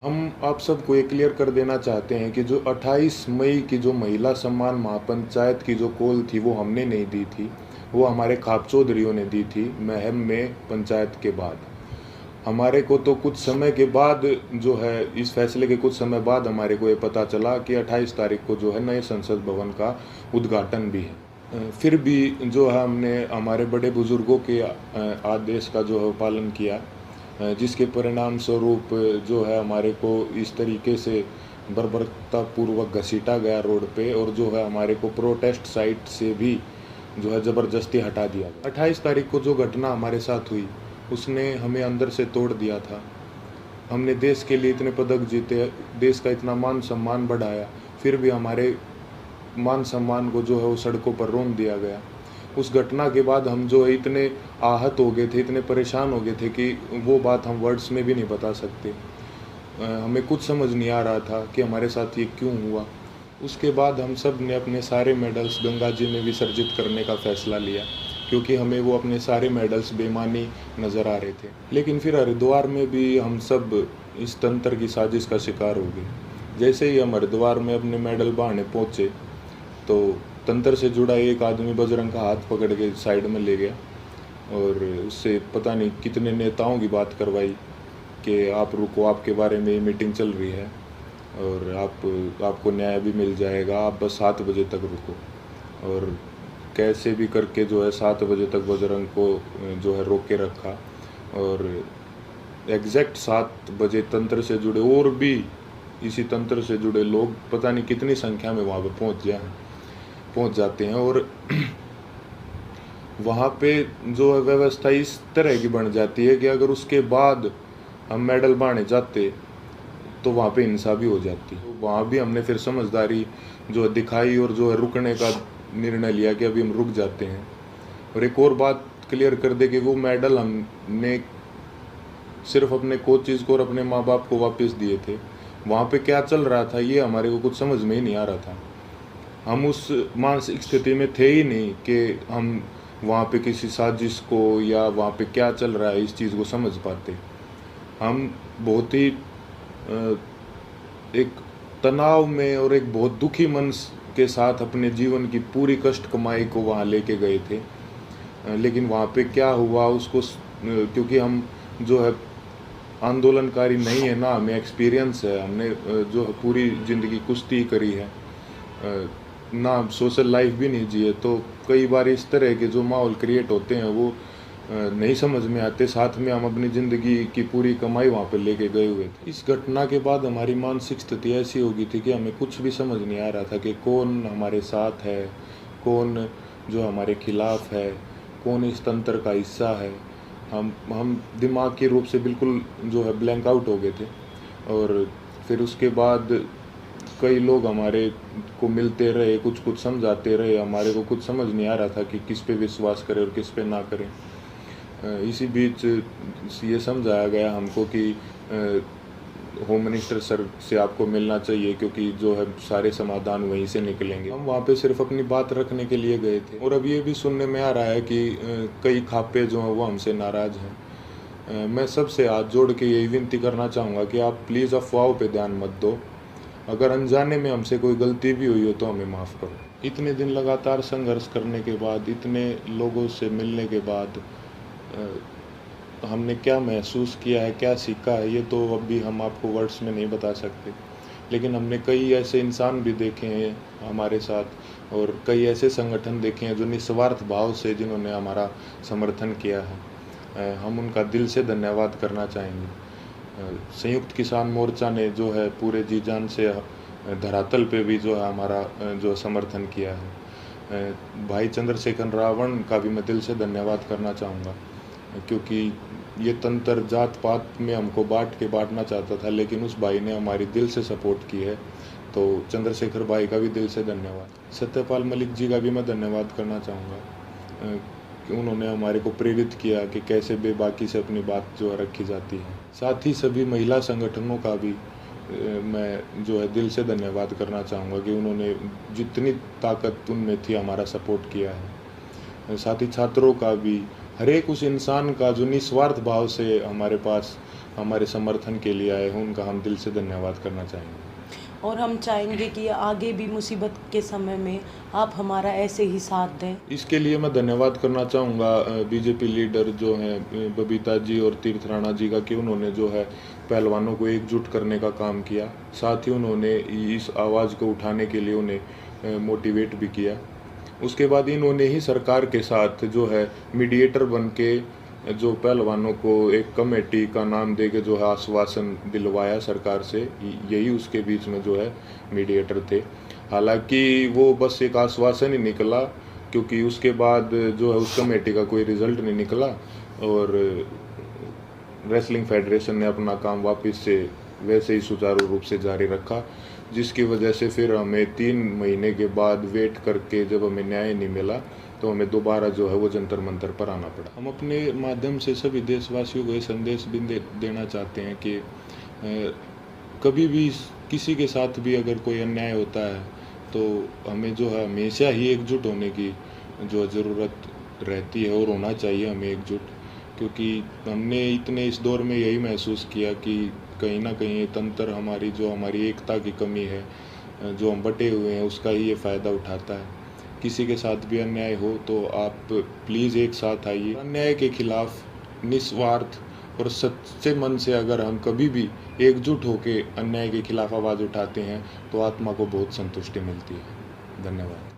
हम आप सबको ये क्लियर कर देना चाहते हैं कि जो 28 मई की जो महिला सम्मान महापंचायत की जो कॉल थी वो हमने नहीं दी थी। वो हमारे खाप चौधरियों ने दी थी महम में पंचायत के बाद। हमारे को तो कुछ समय के बाद जो है इस फैसले के कुछ समय बाद हमारे को ये पता चला कि 28 तारीख को जो है नए संसद भवन का उद्घाटन भी है। फिर भी जो है हमने हमारे बड़े बुजुर्गों के आदेश का जो है पालन किया, जिसके परिणाम स्वरूप जो है हमारे को इस तरीके से बर्बरतापूर्वक घसीटा गया रोड पे, और जो है हमारे को प्रोटेस्ट साइट से भी जो है ज़बरदस्ती हटा दिया गया। 28 तारीख को जो घटना हमारे साथ हुई उसने हमें अंदर से तोड़ दिया था। हमने देश के लिए इतने पदक जीते, देश का इतना मान सम्मान बढ़ाया, फिर भी हमारे मान सम्मान को जो है वो सड़कों पर रौंद दिया गया। उस घटना के बाद हम जो है इतने आहत हो गए थे, इतने परेशान हो गए थे कि वो बात हम वर्ड्स में भी नहीं बता सकते। हमें कुछ समझ नहीं आ रहा था कि हमारे साथ ये क्यों हुआ। उसके बाद हम सब ने अपने सारे मेडल्स गंगा जी में विसर्जित करने का फ़ैसला लिया, क्योंकि हमें वो अपने सारे मेडल्स बेईमानी नज़र आ रहे थे। लेकिन फिर हरिद्वार में भी हम सब इस तंत्र की साजिश का शिकार हो गए। जैसे ही हम हरिद्वार में अपने मेडल बहाने पहुँचे तो तंत्र से जुड़ा एक आदमी बजरंग का हाथ पकड़ के साइड में ले गया और उससे पता नहीं कितने नेताओं की बात करवाई कि आप रुको, आपके बारे में मीटिंग चल रही है और आपको न्याय भी मिल जाएगा, आप बस 7 बजे तक रुको। और कैसे भी करके जो है 7 बजे तक बजरंग को जो है रोक के रखा, और एग्जैक्ट 7 बजे तंत्र से जुड़े और भी इसी तंत्र से जुड़े लोग पता नहीं कितनी संख्या में वहाँ पर पहुँच जाते हैं, और वहाँ पे जो है व्यवस्था इस तरह की बन जाती है कि अगर उसके बाद हम मेडल बांटने जाते तो वहाँ पे हिंसा भी हो जाती। तो वहाँ भी हमने फिर समझदारी जो है दिखाई और जो है रुकने का निर्णय लिया कि अभी हम रुक जाते हैं। और एक और बात क्लियर कर दे कि वो मेडल हमने सिर्फ अपने कोचेज़ को और अपने माँ बाप को वापस दिए थे। वहाँ पे क्या चल रहा था ये हमारे को कुछ समझ में ही नहीं आ रहा था। हम उस मानसिक स्थिति में थे ही नहीं कि हम वहाँ पे किसी साजिश को या वहाँ पे क्या चल रहा है इस चीज़ को समझ पाते। हम बहुत ही एक तनाव में और एक बहुत दुखी मन के साथ अपने जीवन की पूरी कष्ट कमाई को वहाँ लेके गए थे। लेकिन वहाँ पे क्या हुआ उसको क्योंकि हम जो है आंदोलनकारी नहीं है ना, हमें एक्सपीरियंस है, हमने जो है पूरी ज़िंदगी कुश्ती करी है, ना सोशल लाइफ भी नहीं जिए, तो कई बार इस तरह के जो माहौल क्रिएट होते हैं वो नहीं समझ में आते। साथ में हम अपनी ज़िंदगी की पूरी कमाई वहाँ पे लेके गए हुए थे। इस घटना के बाद हमारी मानसिक स्थिति ऐसी हो गई थी कि हमें कुछ भी समझ नहीं आ रहा था कि कौन हमारे साथ है, कौन जो हमारे खिलाफ है, कौन इस तंत्र का हिस्सा है। हम दिमागी रूप से बिल्कुल जो है ब्लैंक आउट हो गए थे। और फिर उसके बाद कई लोग हमारे को मिलते रहे, कुछ कुछ समझाते रहे, हमारे को कुछ समझ नहीं आ रहा था कि किस पे विश्वास करें और किस पे ना करें। इसी बीच ये समझाया गया हमको कि होम मिनिस्टर सर से आपको मिलना चाहिए, क्योंकि जो है सारे समाधान वहीं से निकलेंगे। हम वहाँ पे सिर्फ अपनी बात रखने के लिए गए थे। और अब ये भी सुनने में आ रहा है कि कई खापे जो हैं वो हमसे नाराज़ हैं। मैं सबसे हाथ जोड़ के यही विनती करना चाहूँगा कि आप प्लीज़ अफवाहों पे ध्यान मत दो। अगर अनजाने में हमसे कोई गलती भी हुई हो तो हमें माफ़ करो। इतने दिन लगातार संघर्ष करने के बाद, इतने लोगों से मिलने के बाद हमने क्या महसूस किया है, क्या सीखा है, ये तो अभी हम आपको वर्ड्स में नहीं बता सकते। लेकिन हमने कई ऐसे इंसान भी देखे हैं हमारे साथ, और कई ऐसे संगठन देखे हैं जो निस्वार्थ भाव से जिन्होंने हमारा समर्थन किया है। हम उनका दिल से धन्यवाद करना चाहेंगे। संयुक्त किसान मोर्चा ने जो है पूरे जी जान से धरातल पे भी जो है हमारा जो समर्थन किया है। भाई चंद्रशेखर रावण का भी मैं दिल से धन्यवाद करना चाहूँगा, क्योंकि ये तंत्र जात पात में हमको बांटना चाहता था, लेकिन उस भाई ने हमारी दिल से सपोर्ट की है। तो चंद्रशेखर भाई का भी दिल से धन्यवाद। सत्यपाल मलिक जी का भी मैं धन्यवाद करना चाहूँगा कि उन्होंने हमारे को प्रेरित किया कि कैसे बेबाकी से अपनी बात जो है रखी जाती है। साथ ही सभी महिला संगठनों का भी मैं जो है दिल से धन्यवाद करना चाहूँगा कि उन्होंने जितनी ताकत उनमें थी हमारा सपोर्ट किया है। साथ ही छात्रों का भी, हर एक उस इंसान का जो निस्वार्थ भाव से हमारे पास हमारे समर्थन के लिए आए हों, उनका हम दिल से धन्यवाद करना चाहेंगे। और हम चाहेंगे कि आगे भी मुसीबत के समय में आप हमारा ऐसे ही साथ दें। इसके लिए मैं धन्यवाद करना चाहूँगा बीजेपी लीडर जो हैं बबीता जी और तीर्थ राणा जी का, कि उन्होंने जो है पहलवानों को एकजुट करने का काम किया। साथ ही उन्होंने इस आवाज़ को उठाने के लिए उन्हें मोटिवेट भी किया। उसके बाद इन्होंने ही सरकार के साथ जो है मीडिएटर बन के जो पहलवानों को एक कमेटी का नाम दे के जो है आश्वासन दिलवाया सरकार से, यही उसके बीच में जो है मीडिएटर थे। हालांकि वो बस एक आश्वासन ही निकला, क्योंकि उसके बाद जो है उस कमेटी का कोई रिजल्ट नहीं निकला और रेसलिंग फेडरेशन ने अपना काम वापस से वैसे ही सुचारू रूप से जारी रखा, जिसकी वजह से फिर हमें 3 महीने के बाद वेट करके जब हमें न्याय नहीं मिला तो हमें दोबारा जो है वो जंतर मंतर पर आना पड़ा। हम अपने माध्यम से सभी देशवासियों को ये संदेश भी देना चाहते हैं कि कभी भी किसी के साथ भी अगर कोई अन्याय होता है तो हमें जो है हमेशा ही एकजुट होने की जो ज़रूरत रहती है और होना चाहिए हमें एकजुट, क्योंकि हमने इतने इस दौर में यही महसूस किया कि कहीं ना कहीं ये तंत्र हमारी एकता की कमी है, जो हम बटे हुए हैं उसका ही ये फ़ायदा उठाता है। किसी के साथ भी अन्याय हो तो आप प्लीज़ एक साथ आइए। अन्याय के खिलाफ निस्वार्थ और सच्चे मन से अगर हम कभी भी एकजुट होकर अन्याय के खिलाफ आवाज़ उठाते हैं तो आत्मा को बहुत संतुष्टि मिलती है। धन्यवाद।